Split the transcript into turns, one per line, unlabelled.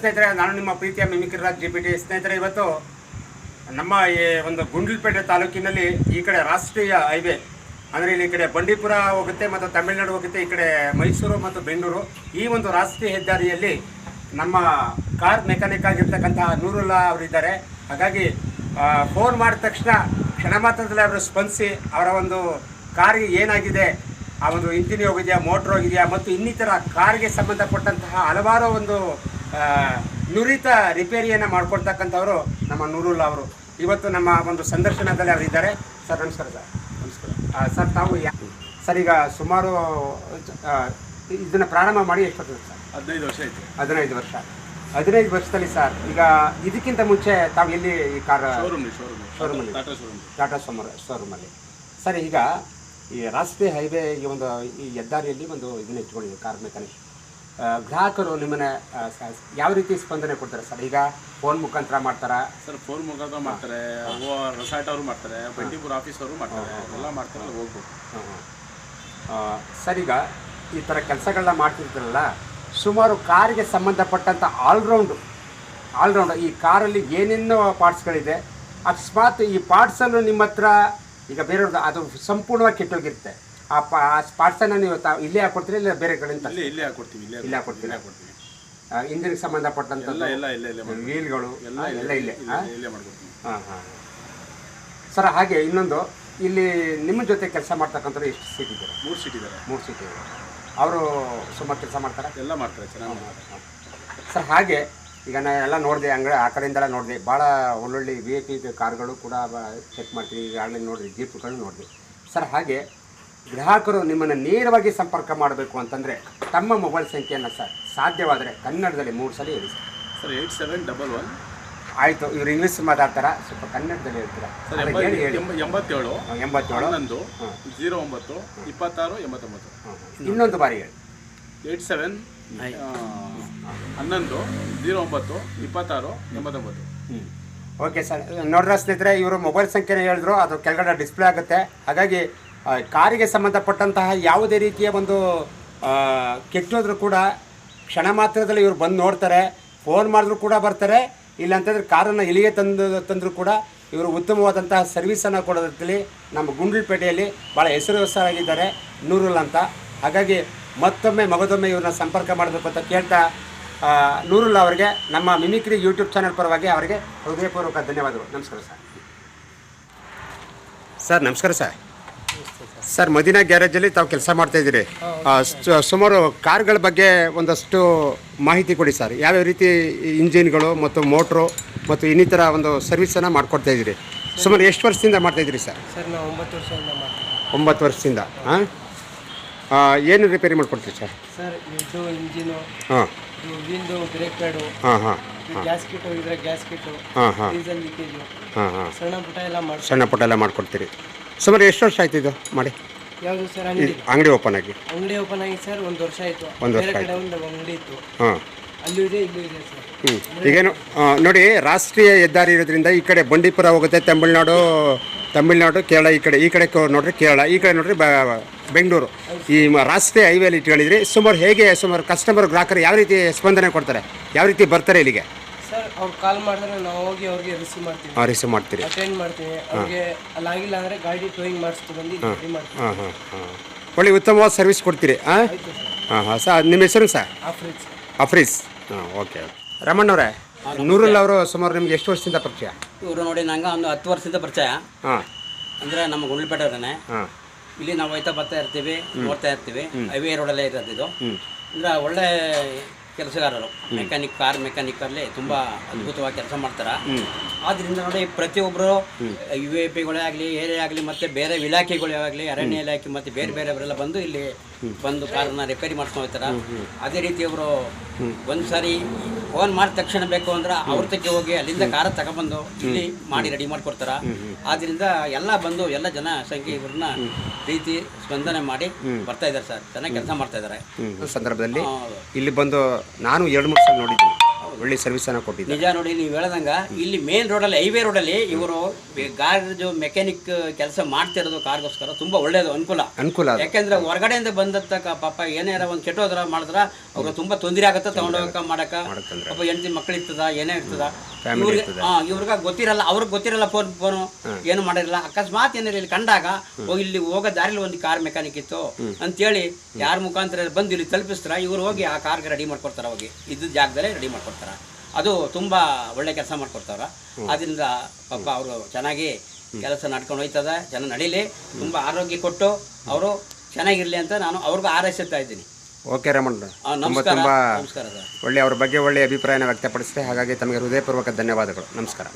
ಸ್ನೇಹಿತರೆ, ನಾನು ನಿಮ್ಮ ಪ್ರೀತಿಯ ಮಿಮಿಕ್ರಿ ರಾಜ್ GPT. ಸ್ನೇಹಿತರೆ, ಇವತ್ತು ನಮ್ಮ ಈ ಒಂದು ಗುಂಡ್ಲುಪೇಟೆ ತಾಲೂಕಿನಲ್ಲಿ ಈ ಕಡೆ ರಾಷ್ಟ್ರೀಯ ಹೈವೇ ಅಂದರೆ ಇಲ್ಲಿ ಕಡೆ ಬಂಡೀಪುರ ಹೋಗುತ್ತೆ ಮತ್ತು ತಮಿಳುನಾಡು ಹೋಗುತ್ತೆ, ಈ ಕಡೆ ಮೈಸೂರು ಮತ್ತು ಬೆಂಗಳೂರು, ಈ ಒಂದು ರಾಷ್ಟ್ರೀಯ ಹೆದ್ದಾರಿಯಲ್ಲಿ ನಮ್ಮ ಕಾರ್ ಮೆಕ್ಯಾನಿಕ್ ಆಗಿರ್ತಕ್ಕಂತಹ ನೂರುಲ್ಲಾ ಅವರಿದ್ದಾರೆ. ಹಾಗಾಗಿ ಫೋನ್ ಮಾಡಿದ ತಕ್ಷಣ ಕ್ಷಣ ಮಾತ್ರದಲ್ಲಿ ಅವರು ಸ್ಪಂದಿಸಿ ಅವರ ಒಂದು ಕಾರಿಗೆ ಏನಾಗಿದೆ, ಆ ಒಂದು ಇಂಜಿನ್ ಹೋಗಿದೆಯಾ, ಮೋಟ್ರ್ ಹೋಗಿದೆಯಾ ಮತ್ತು ಇನ್ನಿತರ ಕಾರ್ಗೆ ಸಂಬಂಧಪಟ್ಟಂತಹ ಹಲವಾರು ಒಂದು ನುರಿತ ರಿಪೇರಿಯನ್ನು ಮಾಡ್ಕೊಳ್ತಕ್ಕಂಥವರು ನಮ್ಮ ನೂರುಲ್ಲಾ ಅವರು. ಇವತ್ತು ನಮ್ಮ ಒಂದು ಸಂದರ್ಶನದಲ್ಲಿ ಅವರಿದ್ದಾರೆ. ಸರ್ ನಮಸ್ಕಾರ. ಸರ್ ನಮಸ್ಕಾರ. ಸರ್ ತಾವು ಸರ್ ಈಗ ಸುಮಾರು ಇದನ್ನು ಪ್ರಾರಂಭ ಮಾಡಿ ಎಷ್ಟು ವರ್ಷ ಸರ್?
15 ವರ್ಷ ಆಯಿತು.
15 ವರ್ಷ. 15 ವರ್ಷದಲ್ಲಿ ಸರ್, ಈಗ ಇದಕ್ಕಿಂತ ಮುಂಚೆ ತಾವು ಎಲ್ಲಿ ಈ ಕಾರ್ ಶೋರೂಮಲ್ಲಿ ಟಾಟಾ ಶೋರೂಮಲ್ಲಿ ಸರ್, ಈಗ ಈ ರಾಷ್ಟ್ರೀಯ ಹೈವೇ ಈ ಹೆದ್ದಾರಿಯಲ್ಲಿ ಒಂದು ಇದನ್ನ ಇಟ್ಕೊಂಡಿದ್ದೀವಿ ಕಾರ್ ಮೆಕ್ಯಾನಿಕ್. ಗ್ರಾಹಕರು ನಿಮ್ಮನ್ನ ಯಾವ ರೀತಿ ಸ್ಪಂದನೆ ಕೊಡ್ತಾರೆ ಸರ್? ಈಗ ಫೋನ್ ಮುಖಾಂತರ ಮಾಡ್ತಾರಾ
ಸರ್? ಫೋನ್ ಮುಖಾಂತರ ಮಾಡ್ತಾರೆ, ರೆಸಾರ್ಟ್ ಅವರು ಮಾಡ್ತಾರೆ, ಬಂಡೀಪುರ ಆಫೀಸ್ ಅವರು ಮಾಡ್ತಾರೆ, ಎಲ್ಲ ಮಾಡ್ತಾರೆ, ಅಲ್ಲಿ ಹೋಗ್ಬೋದು.
ಸರ್, ಈಗ ಈ ಥರ ಕೆಲಸಗಳನ್ನ ಮಾಡ್ತಿರ್ತಾರಲ್ಲ, ಸುಮಾರು ಕಾರಿಗೆ ಸಂಬಂಧಪಟ್ಟಂಥ ಆಲ್ರೌಂಡ್ ಈ ಕಾರಲ್ಲಿ ಏನೇನೋ ಪಾರ್ಟ್ಸ್ಗಳಿದೆ. ಅಕಸ್ಮಾತ್ ಈ ಪಾರ್ಟ್ಸನ್ನು ನಿಮ್ಮ ಹತ್ರ ಈಗ ಬೇರೆಯವ್ರದ್ದು ಅದು ಸಂಪೂರ್ಣವಾಗಿ ಕೆಟ್ಟೋಗಿರುತ್ತೆ, ಆ ಪಾರ್ಟ್ಸನ್ನು ನೀವು ಇಲ್ಲೇ ಹಾಕೊಡ್ತೀರಿ ಇಲ್ಲ ಬೇರೆ ಕಡೆಯಿಂದ?
ಇಲ್ಲೇ ಹಾಕೊಡ್ತೀವಿ.
ಇಂಜಿನ್ಗೆ ಸಂಬಂಧಪಟ್ಟಂಥದ್ದು ವೀಲ್ಗಳು ಎಲ್ಲ ಇಲ್ಲೇ
ಮಾಡ್ಕೊಡ್ತೀವಿ.
ಹಾಂ. ಸರ್, ಹಾಗೆ ಇನ್ನೊಂದು, ಇಲ್ಲಿ ನಿಮ್ಮ ಜೊತೆ ಕೆಲಸ ಮಾಡ್ತಕ್ಕಂಥವ್ರು ಎಷ್ಟು ಸೀಟ್ ಇದ್ದಾರೆ?
3 ಸೀಟ್ ಇದ್ದಾರೆ.
3 ಸೀಟ್ ಇದ್ದಾರೆ. ಅವರು ಸುಮಾರು ಕೆಲಸ ಮಾಡ್ತಾರೆ?
ಎಲ್ಲ ಮಾಡ್ತಾರೆ, ಚೆನ್ನಾಗಿ ಮಾಡ್ತಾರೆ.
ಸರ್, ಹಾಗೆ ಈಗ ನಾನು ಎಲ್ಲ ನೋಡಿದೆ, ಆ ಕಡೆಯಿಂದೆಲ್ಲ ನೋಡಿದೆ, ಭಾಳ ಒಳ್ಳೊಳ್ಳೆ VIP ಕಾರ್ಗಳು ಕೂಡ ಚೆಕ್ ಮಾಡ್ತೀವಿ. ಈಗ ಆಗಲೇ ನೋಡಿರಿ, ಜೀಪ್ಗಳು ನೋಡಿದೆ. ಸರ್, ಹಾಗೆ ಗ್ರಾಹಕರು ನಿಮ್ಮನ್ನು ನೇರವಾಗಿ ಸಂಪರ್ಕ ಮಾಡಬೇಕು ಅಂತಂದರೆ ತಮ್ಮ ಮೊಬೈಲ್ ಸಂಖ್ಯೆಯನ್ನು ಸರ್ ಸಾಧ್ಯವಾದರೆ ಕನ್ನಡದಲ್ಲಿ 3 ಸಲ ಹೇಳಿ ಸರ್.
ಸರ್ 8711.
ಆಯಿತು, ಇವರು ಇಂಗ್ಲೀಷ್ ಮಾತಾಡ್ತಾರಾ, ಸ್ವಲ್ಪ ಕನ್ನಡದಲ್ಲಿ ಹೇಳ್ತೀರಾ?
ಸರ್ 87
87
11 09 26 89.
ಇನ್ನೊಂದು ಬಾರಿ ಹೇಳಿ.
87 11 09 26 89.
ಓಕೆ ಸರ್, ನೋಡ್ರ ಸ್ನೇಹಿತರೆ, ಇವರು ಮೊಬೈಲ್ ಸಂಖ್ಯೆನ ಹೇಳಿದ್ರು, ಅದು ಕೆಳಗಡೆ ಡಿಸ್ಪ್ಲೇ ಆಗುತ್ತೆ. ಹಾಗಾಗಿ ಕಾರಿಗೆ ಸಂಬಂಧಪಟ್ಟಂತಹ ಯಾವುದೇ ರೀತಿಯ ಒಂದು ಕೆಟ್ಟೋದ್ರೂ ಕೂಡ ಕ್ಷಣ ಮಾತ್ರದಲ್ಲಿ ಇವರು ಬಂದು ನೋಡ್ತಾರೆ. ಫೋನ್ ಮಾಡಿದ್ರು ಕೂಡ ಬರ್ತಾರೆ. ಇಲ್ಲಾಂತಂದರೆ ಕಾರನ್ನು ಇಲ್ಲಿಗೆ ತಂದರೂ ಕೂಡ ಇವರು ಉತ್ತಮವಾದಂತಹ ಸರ್ವಿಸನ್ನು ಕೊಡೋದ್ರಲ್ಲಿ ನಮ್ಮ ಗುಂಡ್ಲುಪೇಟೆಯಲ್ಲಿ ಭಾಳ ಹೆಸರುವಾಸಿಯಾಗಿದ್ದಾರೆ ನೂರುಲ್ಲಾ ಅಂತ. ಹಾಗಾಗಿ ಮತ್ತೊಮ್ಮೆ ಮಗದೊಮ್ಮೆ ಇವ್ರನ್ನ ಸಂಪರ್ಕ ಮಾಡಬೇಕು ಅಂತ ಕೇಳ್ತಾ, ನೂರುಲ್ಲಾ ಅವರಿಗೆ ನಮ್ಮ ಮಿಮಿಕ್ರಿ ಯೂಟ್ಯೂಬ್ ಚಾನಲ್ ಪರವಾಗಿ ಅವರಿಗೆ ಹೃದಯಪೂರ್ವಕ ಧನ್ಯವಾದಗಳು. ನಮಸ್ಕಾರ ಸರ್. ಸರ್ ನಮಸ್ಕಾರ ಸರ್. ಸರ್, ಮದೀನಾ ಗ್ಯಾರೇಜಲ್ಲಿ ತಾವು ಕೆಲಸ ಮಾಡ್ತಾಯಿದ್ದೀರಿ. ಸುಮಾರು ಕಾರ್ಗಳ ಬಗ್ಗೆ ಒಂದಷ್ಟು ಮಾಹಿತಿ ಕೊಡಿ ಸರ್. ಯಾವ್ಯಾವ ರೀತಿ ಇಂಜಿನ್ಗಳು ಮತ್ತು ಮೋಟ್ರು ಮತ್ತು ಇನ್ನಿತರ ಒಂದು ಸರ್ವಿಸನ್ನು ಮಾಡಿಕೊಡ್ತಾಯಿದ್ದೀರಿ. ಸುಮಾರು ಎಷ್ಟು ವರ್ಷದಿಂದ ಮಾಡ್ತಾಯಿದ್ದೀರಿ ಸರ್?
ಸರ್, ನಾವು 9 ವರ್ಷದಿಂದ ಮಾಡ್ತೀವಿ.
9 ವರ್ಷದಿಂದ. ಹಾಂ, ಏನು ರಿಪೇರಿ ಮಾಡಿಕೊಡ್ತೀರಿ ಸರ್?
ಸರ್, ಇದು ಇಂಜಿನು,
ಹಾಂ,
ಇದು ವೀಲ್ದು, ಬ್ರೇಕ್ ಪ್ಯಾಡು,
ಹಾಂ,
ಗ್ಯಾಸ್ ಕಿಟ್ಟು ಇದ್ರೆ ಗ್ಯಾಸ್ ಕಿಟ್ಟು, ಡೀಸೆಲ್ ಲೀಕೇಜು, ಸಣ್ಣ ಪುಟ್ಟ ಎಲ್ಲ ಮಾಡ್ಕೊಡ್ತೀರಿ.
ಸುಮಾರು ಎಷ್ಟು ವರ್ಷ ಆಯ್ತು ಇದು ಮಾಡಿ?
ಯಾವುದು ಸರ್?
ಅಂಗಡಿ ಓಪನ್ ಆಗಿ
ಸರ್ 1 ವರ್ಷ ಆಯಿತು.
ಒಂದು ವರ್ಷ ಆಯಿತು.
ಒಂದು ಅಂಗಡಿ ಇತ್ತು,
ಹಾಂ,
ಅಲ್ಲೂ ಇದೆ, ಇಲ್ಲೂ ಇದೆ ಸರ್.
ಈಗೇನು ನೋಡಿ, ರಾಷ್ಟ್ರೀಯ ಹೆದ್ದಾರಿ ಇರೋದ್ರಿಂದ ಈ ಕಡೆ ಬಂಡೀಪುರ ಹೋಗುತ್ತೆ, ತಮಿಳ್ನಾಡು, ಕೇರಳ, ಈ ಕಡೆ ನೋಡ್ರಿ ಕೇರಳ, ಈ ಕಡೆ ನೋಡ್ರಿ ಬೆಂಗಳೂರು. ಈ ರಾಷ್ಟ್ರೀಯ ಹೈವೇಲಿ ಇಟ್ಕೊಂಡಿದ್ರಿ. ಸುಮಾರು ಕಸ್ಟಮರ್ ಗ್ರಾಹಕರು ಯಾವ ರೀತಿ ಸ್ಪಂದನೆ ಕೊಡ್ತಾರೆ, ಯಾವ ರೀತಿ ಬರ್ತಾರೆ ಇಲ್ಲಿಗೆ?
ಸರ್, ಅವ್ರು ಕಾಲ್ ಮಾಡಿದ್ರೆ ನಾವು ಹೋಗಿ ಅವ್ರಿಗೆ ರಿಸೀವ್ ಮಾಡ್ತೀವಿ.
ರಿಸೀವ್ ಮಾಡ್ತೀರಿ?
ಅಟೆಂಡ್ ಮಾಡ್ತೀವಿ. ಅವ್ರಿಗೆ ಅಲ್ಲಾಗಿಲ್ಲ ಅಂದರೆ ಗಾಡಿ ಟೋಯಿಂಗ್ ಮಾಡಿಸ್ತು ಬಂದು ರೆಡಿ ಮಾಡ್ತೀವಿ.
ಹಾಂ. ಒಳ್ಳೆ ಉತ್ತಮವಾದ ಸರ್ವಿಸ್ ಕೊಡ್ತೀರಿ. ಹಾಂ. ಸರ್, ನಿಮ್ಮ ಹೆಸರು ಸರ್? ಅಫ್ರೀಸ್. ಹಾಂ, ಓಕೆ. ರಮಣ್ಣವ್ರೆ, ನೂರುಲ್ಲಾ ಅವರು ಸುಮಾರು ನಿಮ್ಗೆ ಎಷ್ಟು ವರ್ಷದಿಂದ ಪರಿಚಯ?
ಇವರು ನೋಡಿ, ನಂಗೆ ಒಂದು 10 ವರ್ಷದಿಂದ ಪರಿಚಯ.
ಹಾಂ.
ಅಂದರೆ ನಮ್ಮ ಗುಂಡ್ಲುಪೇಟೆಯವರೇ.
ಹಾಂ.
ಇಲ್ಲಿ ನಾವು ಹೋಯ್ತಾ ಬರ್ತಾ ಇರ್ತೀವಿ, ನೋಡ್ತಾ ಇರ್ತೀವಿ. ಹೈವೇ ರೋಡಲ್ಲೇ ಇರೋದು ಇದು. ಅಂದರೆ ಒಳ್ಳೆ ಕೆಲಸಗಾರರು, ಕಾರ್ ಮೆಕ್ಯಾನಿಕಲ್ಲಿ ತುಂಬ ಅದ್ಭುತವಾಗಿ ಕೆಲಸ ಮಾಡ್ತಾರೆ. ಆದ್ದರಿಂದ ನೋಡಿ, ಪ್ರತಿಯೊಬ್ಬರು UAPಗಳೇ ಆಗಲಿ, ಏರಿಯಾ ಆಗಲಿ, ಮತ್ತು ಬೇರೆ ಇಲಾಖೆಗಳೇ ಆಗಲಿ, ಅರಣ್ಯ ಇಲಾಖೆ ಮತ್ತು ಬೇರೆಯವರೆಲ್ಲ ಬಂದು ಇಲ್ಲಿ ಬಂದು ಕಾರನ್ನ ರಿಪೇರಿ ಮಾಡ್ಕೊಂಡು ಹೋಗ್ತಾರೆ. ಅದೇ ರೀತಿ ಅವರು ಒಂದು ಸಾರಿ ಫೋನ್ ಮಾಡಿದ ತಕ್ಷಣ ಬೇಕು ಅಂದ್ರೆ ಅವ್ರ ತಕ್ಕೆ ಹೋಗಿ ಅಲ್ಲಿಂದ ಕಾರ ತಗೊಬಂದು ಇಲ್ಲಿ ಮಾಡಿ ರೆಡಿ ಮಾಡಿಕೊಡ್ತಾರೆ. ಆದ್ದರಿಂದ ಎಲ್ಲ ಜನ ಸಂಖ್ಯೆ ಇವ್ರನ್ನ ಪ್ರೀತಿ ಸ್ಪಂದನೆ ಮಾಡಿ ಬರ್ತಾ ಇದ್ದಾರೆ ಸರ್. ಚೆನ್ನಾಗಿ ಕೆಲಸ ಮಾಡ್ತಾ ಇದ್ದಾರೆ.
ಸಂದರ್ಭದಲ್ಲಿ ಇಲ್ಲಿ ಬಂದು ನಾನು 2-3 ಸಲ ನೋಡಿದ್ದೀನಿ. ಒಳ್ಳೆ ಸರ್ವಿಸನ್ನು ಕೊಟ್ಟಿದ್ದಾರೆ.
ನಿಜ ನೋಡಿ, ನೀವು ಹೇಳ್ದಂಗ ಇಲ್ಲಿ ಮೇನ್ ರೋಡಲ್ಲಿ ಹೈವೇ ರೋಡಲ್ಲಿ ಇವರು ಗಾರ್ಜು ಮೆಕ್ಯಾನಿಕ್ ಕೆಲಸ ಮಾಡ್ತಿರೋದು ಕಾರ್ಗೋಸ್ಕರ ತುಂಬಾ ಒಳ್ಳೇದು ಅನುಕೂಲ. ಯಾಕೆಂದ್ರೆ ಹೊರಗಡೆಯಿಂದ ಬಂದತ್ತ ಪಾಪ ಏನಾರ ಒಂದು ಕೆಟ್ಟೋದ್ರ ಮಾಡಿದ್ರ ಅವ್ರಿಗೆ ತುಂಬಾ ತೊಂದರೆ ಆಗುತ್ತೆ ತಗೊಂಡೋಗಕ್ಕ ಮಾಡಕ. ಪಾಪ ಹೆಂಡತಿ ಮಕ್ಳು ಇರ್ತದ, ಏನೇ ಇರ್ತದ, ಇವ್ರಿಗೆ ಗೊತ್ತಿರಲ್ಲ, ಅವ್ರಿಗೆ ಗೊತ್ತಿರಲ್ಲ, ಫೋನು ಏನು ಮಾಡಿರಲ್ಲ. ಅಕಸ್ಮಾತ್ ಏನಾರ ಇಲ್ಲಿ ಕಂಡಾಗ ಇಲ್ಲಿ ಹೋಗೋ ದಾರಿಲಿ ಒಂದು ಕಾರ್ ಮೆಕ್ಯಾನಿಕ್ ಇತ್ತು ಅಂತೇಳಿ ಯಾರ ಮುಖಾಂತರ ಬಂದು ಇಲ್ಲಿ ತಲುಪಿಸ್ತಾರ, ಇವ್ರು ಹೋಗಿ ಆ ಕಾರ್ಗೆ ರೆಡಿ ಮಾಡ್ಕೊಡ್ತಾರ, ಹೋಗಿ ಇದ್ದ ಜಾಗದಲ್ಲೇ ರೆಡಿ ಮಾಡ್ಕೊಡ್ತಾರ. ಅದು ತುಂಬಾ ಒಳ್ಳೆ ಕೆಲಸ ಮಾಡ್ಕೊಡ್ತಾರ. ಅದರಿಂದ ಪಾಪ ಅವರು ಚೆನ್ನಾಗಿ ಕೆಲಸ ನಡ್ಕೊಂಡು ಹೋಯ್ತದ, ಚೆನ್ನಾಗಿ ನಡೀಲಿ, ತುಂಬಾ ಆರೋಗ್ಯ ಕೊಟ್ಟು ಅವರು ಚೆನ್ನಾಗಿರ್ಲಿ ಅಂತ ನಾನು ಅವ್ರಿಗೂ ಹಾರೈಸುತ್ತಾ ಇದ್ದೀನಿ.
ಓಕೆ ರಮಣ್,
ನಮಸ್ಕಾರ
ಒಳ್ಳೆ ಅವ್ರ ಬಗ್ಗೆ ಒಳ್ಳೆ ಅಭಿಪ್ರಾಯನ ವ್ಯಕ್ತಪಡಿಸಿದೆ. ಹಾಗಾಗಿ ತಮಗೆ ಹೃದಯಪೂರ್ವಕ ಧನ್ಯವಾದಗಳು. ನಮಸ್ಕಾರ.